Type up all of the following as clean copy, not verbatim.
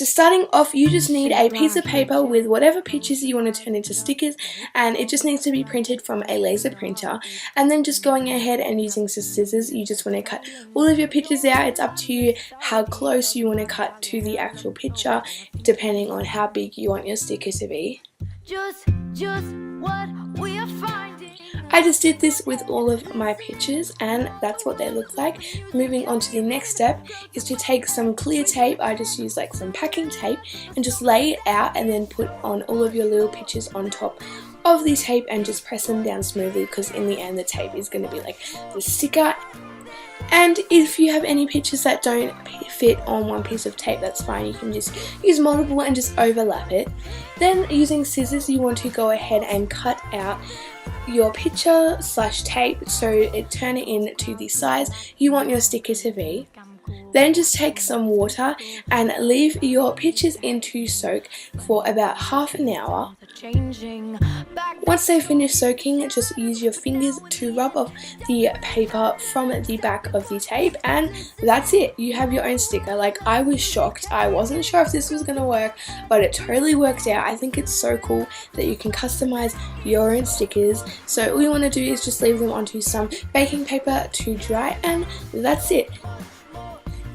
starting off, you just need a piece of paper with whatever pictures you want to turn into stickers, and it just needs to be printed from a laser printer. And then just going ahead and using some scissors, you just want to cut all of your pictures out. It's up to you how close you want to cut to the actual picture, depending on how big you want your sticker to be. Just what we are finding. I just did this with all of my pictures, and that's what they look like. Moving on to the next step is to take some clear tape. I just use like some packing tape and just lay it out, and then put on all of your little pictures on top of the tape and just press them down smoothly, because in the end the tape is going to be like the sticker. And if you have any pictures that don't fit on one piece of tape, that's fine. You can just use multiple and just overlap it. Then using scissors, you want to go ahead and cut out your picture / tape so it turn it into the size you want your sticker to be. Then just take some water and leave your pictures in to soak for about half an hour. Once they finish soaking, just use your fingers to rub off the paper from the back of the tape, and that's it. You have your own sticker. Like, I was shocked. I wasn't sure if this was going to work, but it totally worked out. I think it's so cool that you can customize your own stickers. So all you want to do is just leave them onto some baking paper to dry, and that's it.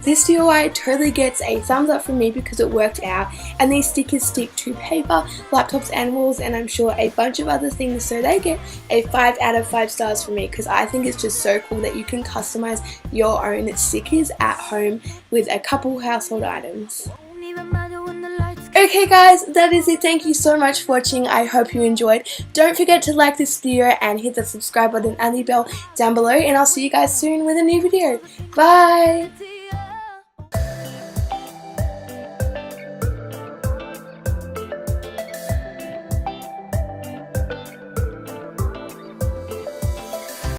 This DIY totally gets a thumbs up from me because it worked out, and these stickers stick to paper, laptops and walls, and I'm sure a bunch of other things, so they get a 5 out of 5 stars from me because I think it's just so cool that you can customize your own stickers at home with a couple household items. Okay guys, that is it. Thank you so much for watching. I hope you enjoyed. Don't forget to like this video and hit the subscribe button and the bell down below, and I'll see you guys soon with a new video. Bye!